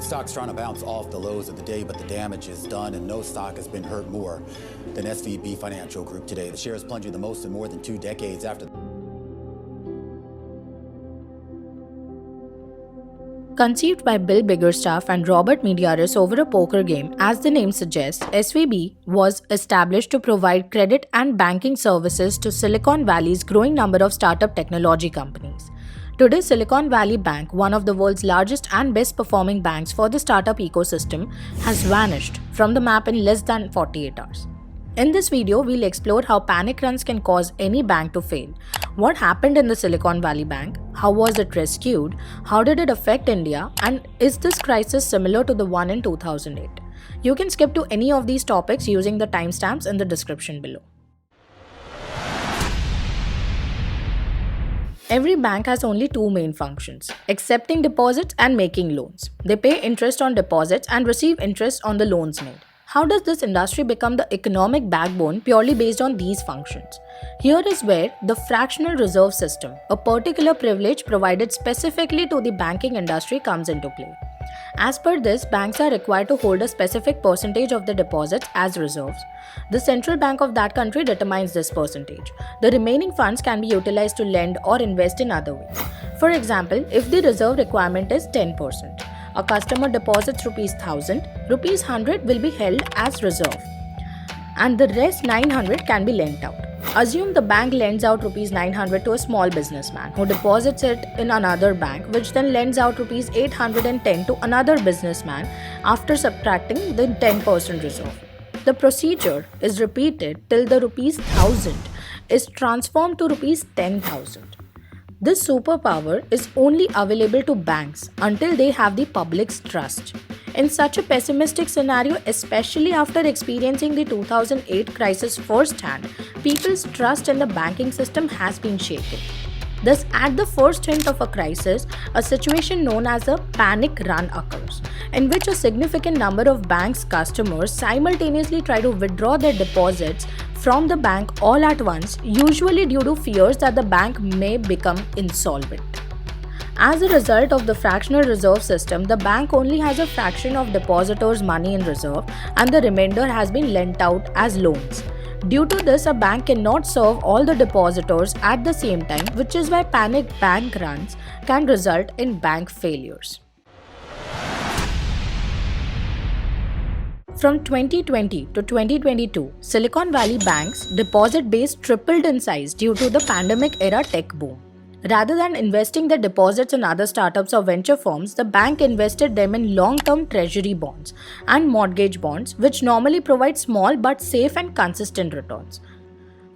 Stock's trying to bounce off the lows of the day, but the damage is done, and no stock has been hurt more than SVB Financial Group today. The share is plunging the most in more than 2 decades after. Conceived by Bill Biggerstaff and Robert Mediaris over a poker game, as the name suggests, SVB was established to provide credit and banking services to Silicon Valley's growing number of startup technology companies. Today, Silicon Valley Bank, one of the world's largest and best performing banks for the startup ecosystem, has vanished from the map in less than 48 hours. In this video, we'll explore how panic runs can cause any bank to fail. What happened in the Silicon Valley Bank? How was it rescued? How did it affect India? And is this crisis similar to the one in 2008? You can skip to any of these topics using the timestamps in the description below. Every bank has only two main functions: accepting deposits and making loans. They pay interest on deposits and receive interest on the loans made. How does this industry become the economic backbone purely based on these functions? Here is where the fractional reserve system, a particular privilege provided specifically to the banking industry, comes into play. As per this, banks are required to hold a specific percentage of the deposits as reserves. The central bank of that country determines this percentage. The remaining funds can be utilized to lend or invest in other ways. For example, if the reserve requirement is 10%, a customer deposits ₹1,000, ₹100 will be held as reserve, and the rest 900 can be lent out. Assume the bank lends out ₹900 to a small businessman who deposits it in another bank, which then lends out ₹810 to another businessman after subtracting the 10% reserve. The procedure is repeated till the ₹1,000 is transformed to ₹10,000. This superpower is only available to banks until they have the public's trust. In such a pessimistic scenario, especially after experiencing the 2008 crisis firsthand, people's trust in the banking system has been shaken. Thus, at the first hint of a crisis, a situation known as a panic run occurs, in which a significant number of banks' customers simultaneously try to withdraw their deposits from the bank all at once, usually due to fears that the bank may become insolvent. As a result of the fractional reserve system, the bank only has a fraction of depositors' money in reserve, and the remainder has been lent out as loans. Due to this, a bank cannot serve all the depositors at the same time, which is why panic bank runs can result in bank failures. From 2020 to 2022, Silicon Valley Bank's deposit base tripled in size due to the pandemic-era tech boom. Rather than investing their deposits in other startups or venture firms, the bank invested them in long-term treasury bonds and mortgage bonds, which normally provide small but safe and consistent returns.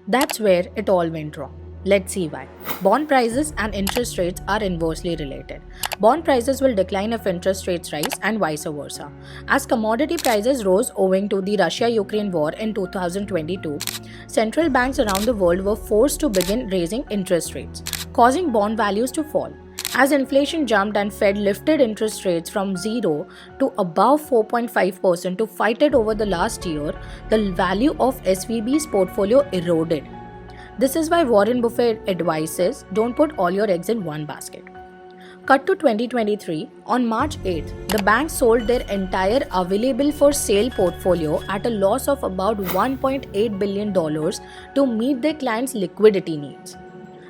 That's where it all went wrong. Let's see why. Bond prices and interest rates are inversely related. Bond prices will decline if interest rates rise and vice versa. As commodity prices rose owing to the Russia-Ukraine war in 2022, central banks around the world were forced to begin raising interest rates, causing bond values to fall. As inflation jumped and Fed lifted interest rates from 0 to above 4.5% to fight it over the last year, the value of SVB's portfolio eroded. This is why Warren Buffett advises, don't put all your eggs in one basket. Cut to 2023, on March 8th, the bank sold their entire available for sale portfolio at a loss of about $1.8 billion to meet their clients' liquidity needs.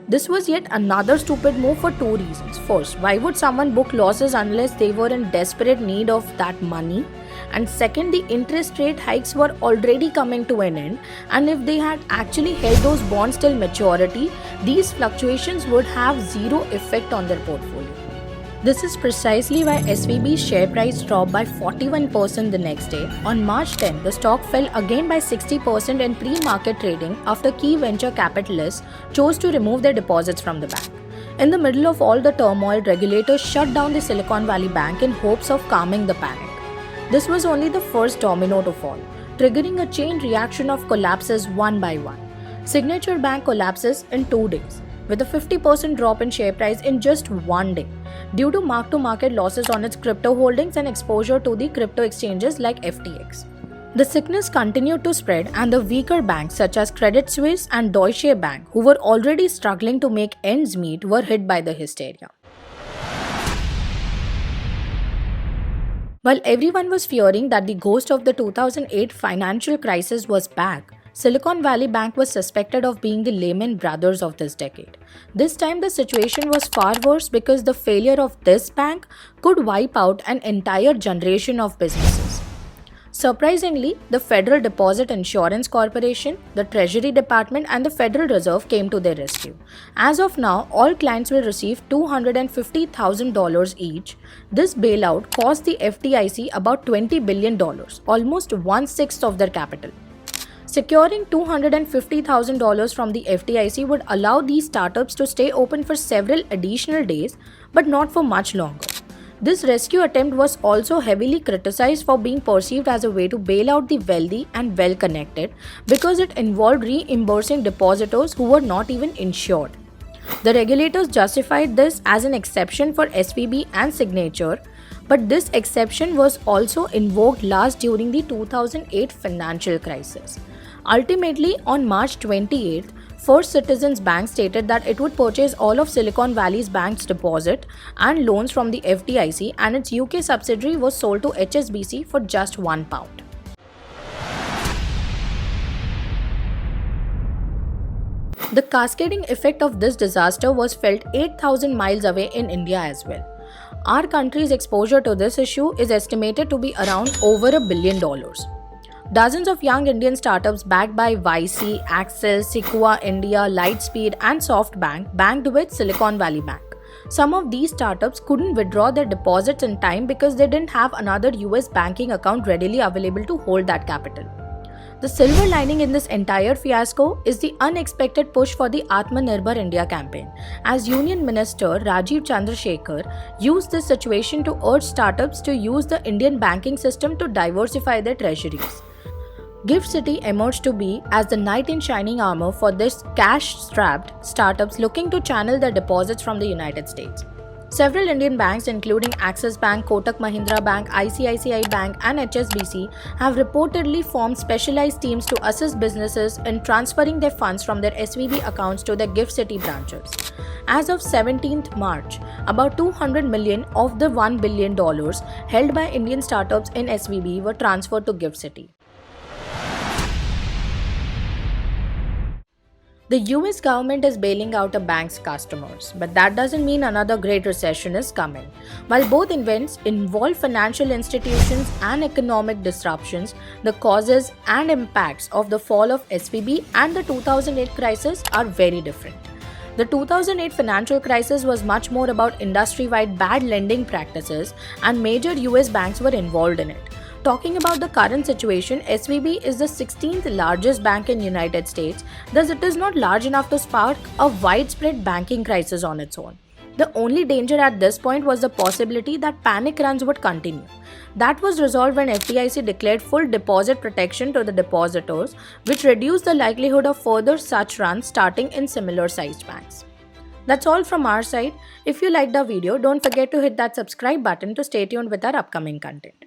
This was yet another stupid move for two reasons. First, why would someone book losses unless they were in desperate need of that money? And second, the interest rate hikes were already coming to an end, and if they had actually held those bonds till maturity, these fluctuations would have zero effect on their portfolio. This is precisely why SVB's share price dropped by 41% the next day. On March 10, the stock fell again by 60% in pre-market trading after key venture capitalists chose to remove their deposits from the bank. In the middle of all the turmoil, regulators shut down the Silicon Valley Bank in hopes of calming the panic. This was only the first domino to fall, triggering a chain reaction of collapses one by one. Signature Bank collapses in 2 days, with a 50% drop in share price in just 1 day, due to mark-to-market losses on its crypto holdings and exposure to the crypto exchanges like FTX. The sickness continued to spread, and the weaker banks such as Credit Suisse and Deutsche Bank, who were already struggling to make ends meet, were hit by the hysteria. While everyone was fearing that the ghost of the 2008 financial crisis was back, Silicon Valley Bank was suspected of being the Lehman Brothers of this decade. This time, the situation was far worse because the failure of this bank could wipe out an entire generation of businesses. Surprisingly, the Federal Deposit Insurance Corporation, the Treasury Department, and the Federal Reserve came to their rescue. As of now, all clients will receive $250,000 each. This bailout cost the FDIC about $20 billion, almost one-sixth of their capital. Securing $250,000 from the FDIC would allow these startups to stay open for several additional days, but not for much longer. This rescue attempt was also heavily criticized for being perceived as a way to bail out the wealthy and well-connected because it involved reimbursing depositors who were not even insured. The regulators justified this as an exception for SVB and Signature, but this exception was also invoked last during the 2008 financial crisis. Ultimately, on March 28th, First Citizens Bank stated that it would purchase all of Silicon Valley Bank's deposit and loans from the FDIC, and its UK subsidiary was sold to HSBC for just £1. The cascading effect of this disaster was felt 8,000 miles away in India as well. Our country's exposure to this issue is estimated to be around over $1 billion. Dozens of young Indian startups backed by YC, Axis, Sequoia India, Lightspeed, and SoftBank banked with Silicon Valley Bank. Some of these startups couldn't withdraw their deposits in time because they didn't have another US banking account readily available to hold that capital. The silver lining in this entire fiasco is the unexpected push for the Atmanirbhar India campaign, as Union Minister Rajiv Chandrasekhar used this situation to urge startups to use the Indian banking system to diversify their treasuries. Gift City emerged to be as the knight in shining armor for this cash-strapped startups looking to channel their deposits from the United States. Several Indian banks, including Axis Bank, Kotak Mahindra Bank, ICICI Bank, and HSBC, have reportedly formed specialized teams to assist businesses in transferring their funds from their SVB accounts to their Gift City branches. As of 17th March, about $200 million of the $1 billion held by Indian startups in SVB were transferred to Gift City. The US government is bailing out a bank's customers, but that doesn't mean another great recession is coming. While both events involve financial institutions and economic disruptions, the causes and impacts of the fall of SVB and the 2008 crisis are very different. The 2008 financial crisis was much more about industry-wide bad lending practices, and major US banks were involved in it. Talking about the current situation, SVB is the 16th largest bank in the United States, thus it is not large enough to spark a widespread banking crisis on its own. The only danger at this point was the possibility that panic runs would continue. That was resolved when FDIC declared full deposit protection to the depositors, which reduced the likelihood of further such runs starting in similar-sized banks. That's all from our side. If you liked our video, don't forget to hit that subscribe button to stay tuned with our upcoming content.